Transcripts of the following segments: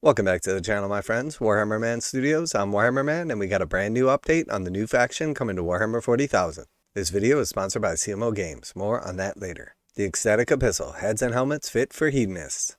Welcome back to the channel, my friends. Warhammer Man Studios, I'm Warhammer Man, and we got a brand new update on the new faction coming to Warhammer 40,000. This video is sponsored by CMO Games. More on that later. The Ecstatic Epistle, heads and helmets fit for hedonists.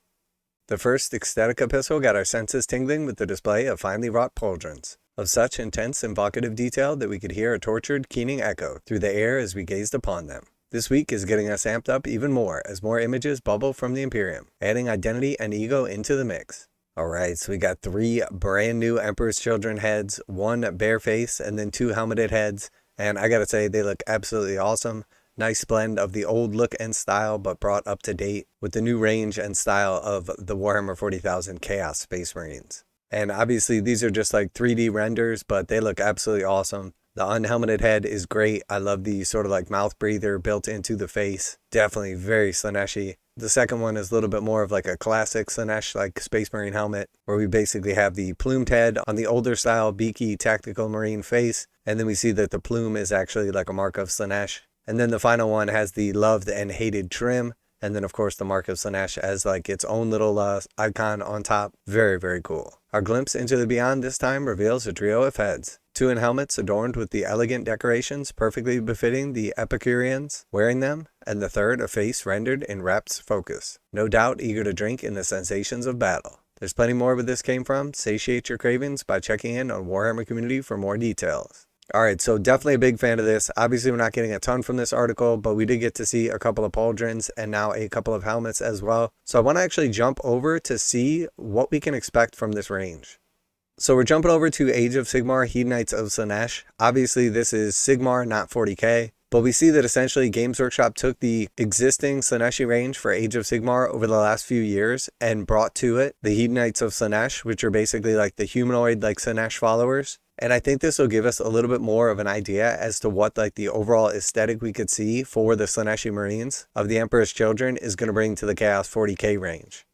The first Ecstatic Epistle got our senses tingling with the display of finely wrought pauldrons, of such intense and evocative detail that we could hear a tortured, keening echo through the air as we gazed upon them. This week is getting us amped up even more as more images bubble from the Imperium, adding identity and ego into the mix. Alright, so we got 3 brand new Emperor's Children heads, 1 bare face, and then 2 helmeted heads. And I gotta say, they look absolutely awesome. Nice blend of the old look and style, but brought up to date with the new range and style of the Warhammer 40,000 Chaos Space Marines. And obviously, these are just like 3D renders, but they look absolutely awesome. The unhelmeted head is great. I love the sort of like mouth breather built into the face. Definitely very Slaaneshy. The second one is a little bit more of like a classic Slaanesh like Space Marine helmet, where we basically have the plumed head on the older style beaky tactical marine face, and then we see that the plume is actually like a mark of Slaanesh. And then the final one has the loved and hated trim, and then of course the mark of Slaanesh as like its own little icon on top. Very, very cool. Our glimpse into the beyond this time reveals a trio of heads. 2 in helmets adorned with the elegant decorations perfectly befitting the Epicureans wearing them, and the third a face rendered in rapt focus, no doubt eager to drink in the sensations of battle. There's plenty more where this came from. Satiate your cravings by checking in on Warhammer Community for more details. Alright, so definitely a big fan of this. Obviously, we're not getting a ton from this article, but we did get to see a couple of pauldrons and now a couple of helmets as well. So I want to actually jump over to see what we can expect from this range. So we're jumping over to Age of Sigmar, Hedonites of Slaanesh. Obviously, this is Sigmar, not 40k. But we see that essentially Games Workshop took the existing Slaaneshi range for Age of Sigmar over the last few years and brought to it the Hedonites of Slaanesh, which are basically like the humanoid like Slaanesh followers. And I think this will give us a little bit more of an idea as to what like the overall aesthetic we could see for the Slaaneshi Marines of the Emperor's Children is going to bring to the Chaos 40k range.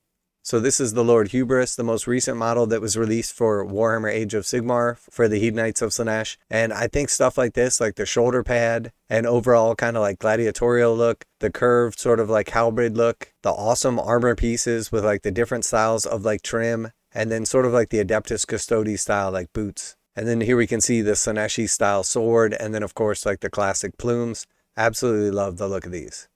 So this is the Lord Hubris, the most recent model that was released for Warhammer Age of Sigmar for the Hedonites of Slaanesh. And I think stuff like this, like the shoulder pad and overall kind of like gladiatorial look, the curved sort of like halberd look, the awesome armor pieces with like the different styles of like trim, and then sort of like the Adeptus Custodes style like boots. And then here we can see the Slaaneshi style sword, and then of course like the classic plumes. Absolutely love the look of these.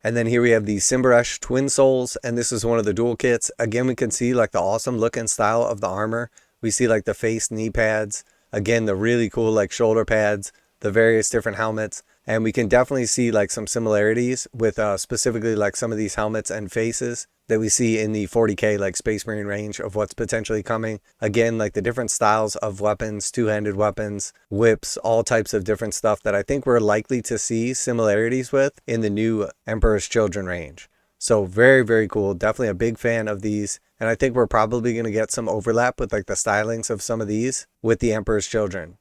And then here we have the Cymberesh Twin Souls, and this is one of the dual kits. Again, we can see like the awesome look and style of the armor. We see like the face knee pads. Again, the really cool like shoulder pads, the various different helmets. And we can definitely see like some similarities with specifically like some of these helmets and faces that we see in the 40k like Space Marine range of what's potentially coming. Again, like the different styles of weapons, two-handed weapons, whips, all types of different stuff that I think we're likely to see similarities with in the new Emperor's Children range. So very, very cool. Definitely a big fan of these. And I think we're probably going to get some overlap with like the stylings of some of these with the Emperor's Children.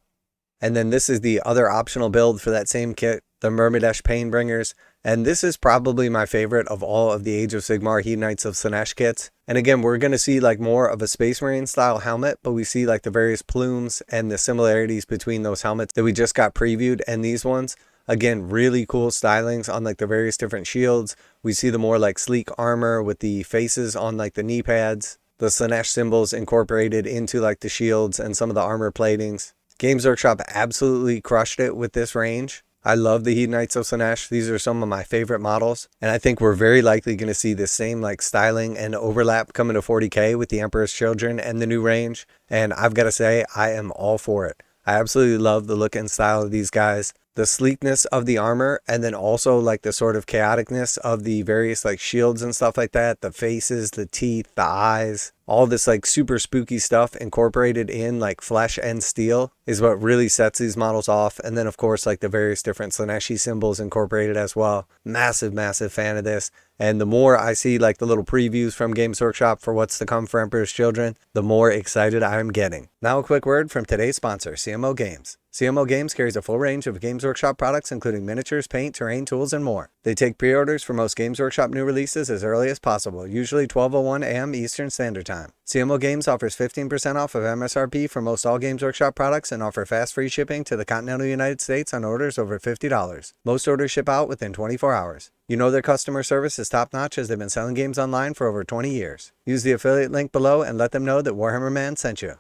And then this is the other optional build for that same kit, the Myrmidesh Painbringers. And this is probably my favorite of all of the Age of Sigmar Hedonites of Slaanesh kits. And again, we're going to see like more of a Space Marine style helmet, but we see like the various plumes and the similarities between those helmets that we just got previewed and these ones. Again, really cool stylings on like the various different shields. We see the more like sleek armor with the faces on like the knee pads, the Slaanesh symbols incorporated into like the shields and some of the armor platings. Games Workshop absolutely crushed it with this range. I love the Hedonites of Slaanesh. These are some of my favorite models. And I think we're very likely going to see the same like styling and overlap coming to 40k with the Emperor's Children and the new range. And I've got to say, I am all for it. I absolutely love the look and style of these guys. The sleekness of the armor, and then also like the sort of chaoticness of the various like shields and stuff like that. The faces, the teeth, the eyes, all this like super spooky stuff incorporated in like flesh and steel is what really sets these models off. And then of course like the various different Slaaneshi symbols incorporated as well. Massive, massive fan of this. And the more I see like the little previews from Games Workshop for what's to come for Emperor's Children, the more excited I'm getting. Now a quick word from today's sponsor, CMO Games. CMO Games carries a full range of Games Workshop products including miniatures, paint, terrain, tools, and more. They take pre-orders for most Games Workshop new releases as early as possible, usually 12:01 a.m. Eastern Standard Time. CMO Games offers 15% off of MSRP for most all Games Workshop products and offer fast free shipping to the continental United States on orders over $50. Most orders ship out within 24 hours. You know their customer service is top notch as they've been selling games online for over 20 years. Use the affiliate link below and let them know that Warhammer Man sent you.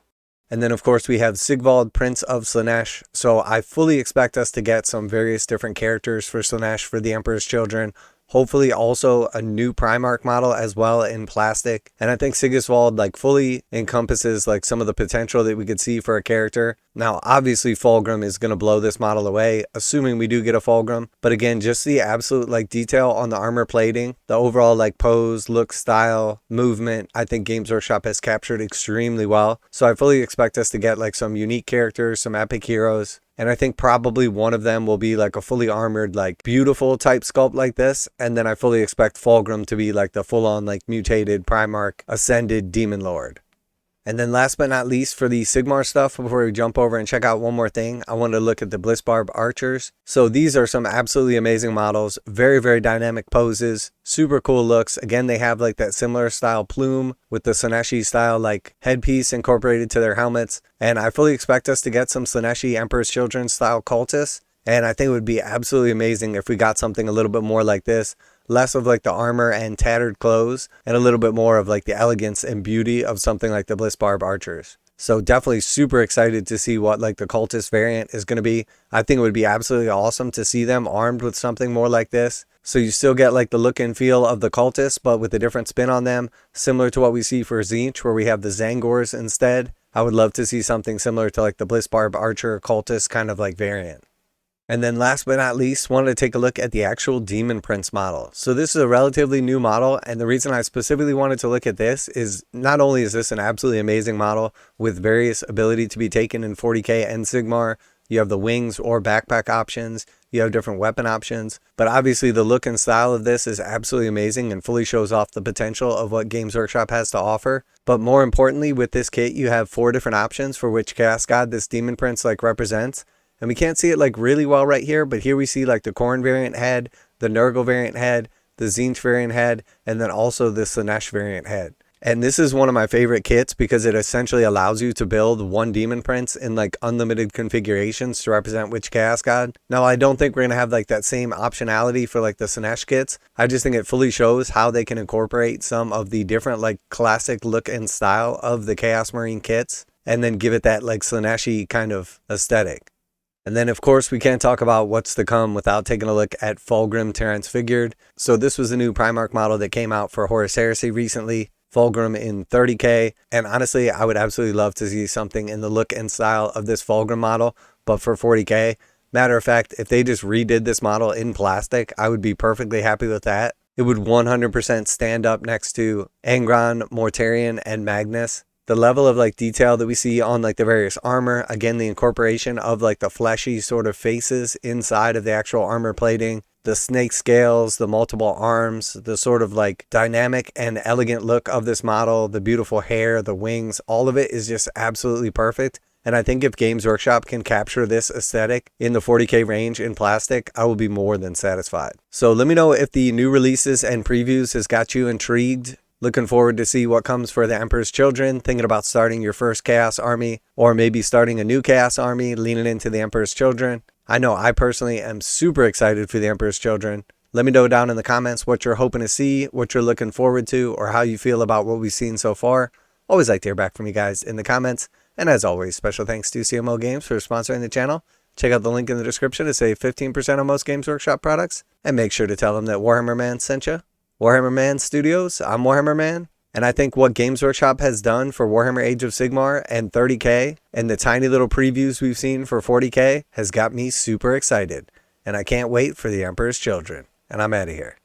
And then of course we have Sigvald, Prince of Slaanesh. So I fully expect us to get some various different characters for Slaanesh for the Emperor's Children. Hopefully also a new Primarch model as well in plastic. And I think Sigvald like fully encompasses like some of the potential that we could see for a character. Now obviously Fulgrim is going to blow this model away, assuming we do get a Fulgrim. But again, just the absolute like detail on the armor plating, the overall like pose, look, style, movement, I think Games Workshop has captured extremely well. So I fully expect us to get like some unique characters, some epic heroes. And I think probably one of them will be like a fully armored, like beautiful type sculpt like this. And then I fully expect Fulgrim to be like the full on like mutated Primarch ascended demon lord. And then last but not least for the Sigmar stuff, before we jump over and check out one more thing, I wanted to look at the Blissbarb archers. So these are some absolutely amazing models, very, very dynamic poses, super cool looks. Again, they have like that similar style plume with the Slaaneshi style like headpiece incorporated to their helmets. And I fully expect us to get some Slaaneshi Emperor's Children style cultists. And I think it would be absolutely amazing if we got something a little bit more like this. Less of like the armor and tattered clothes and a little bit more of like the elegance and beauty of something like the Blissbarb archers. So definitely super excited to see what like the cultist variant is going to be. I think it would be absolutely awesome to see them armed with something more like this. So you still get like the look and feel of the cultists, but with a different spin on them, similar to what we see for Tzeentch, where we have the Zangors instead. I would love to see something similar to like the Blissbarb archer cultist kind of like variant. And then last but not least, wanted to take a look at the actual Demon Prince model. So this is a relatively new model, and the reason I specifically wanted to look at this is not only is this an absolutely amazing model with various ability to be taken in 40k and Sigmar, you have the wings or backpack options, you have different weapon options, but obviously the look and style of this is absolutely amazing and fully shows off the potential of what Games Workshop has to offer. But more importantly, with this kit, you have 4 different options for which Chaos God this Demon Prince like represents. And we can't see it like really well right here, but here we see like the Khorne variant head, the Nurgle variant head, the Tzeentch variant head, and then also the Slaanesh variant head. And this is one of my favorite kits because it essentially allows you to build one Demon Prince in like unlimited configurations to represent which Chaos God. Now, I don't think we're going to have like that same optionality for like the Slaanesh kits. I just think it fully shows how they can incorporate some of the different like classic look and style of the Chaos Marine kits and then give it that like Slaanesh-y kind of aesthetic. And then, of course, we can't talk about what's to come without taking a look at Fulgrim Transfigured. So this was a new Primarch model that came out for Horus Heresy recently. Fulgrim in 30k. And honestly, I would absolutely love to see something in the look and style of this Fulgrim model, but for 40k. Matter of fact, if they just redid this model in plastic, I would be perfectly happy with that. It would 100% stand up next to Angron, Mortarion, and Magnus. The level of like detail that we see on like the various armor, again, the incorporation of like the fleshy sort of faces inside of the actual armor plating, the snake scales, the multiple arms, the sort of like dynamic and elegant look of this model, the beautiful hair, the wings, all of it is just absolutely perfect. And I think if Games Workshop can capture this aesthetic in the 40k range in plastic, I will be more than satisfied. So let me know if the new releases and previews has got you intrigued. Looking forward to see what comes for the Emperor's Children, thinking about starting your first Chaos Army, or maybe starting a new Chaos Army, leaning into the Emperor's Children. I know I personally am super excited for the Emperor's Children. Let me know down in the comments what you're hoping to see, what you're looking forward to, or how you feel about what we've seen so far. Always like to hear back from you guys in the comments. And as always, special thanks to CMO Games for sponsoring the channel. Check out the link in the description to save 15% on most Games Workshop products. And make sure to tell them that Warhammer Man sent you. Warhammer Man Studios, I'm Warhammer Man, and I think what Games Workshop has done for Warhammer Age of Sigmar and 30k and the tiny little previews we've seen for 40k has got me super excited, and I can't wait for the Emperor's Children, and I'm out of here.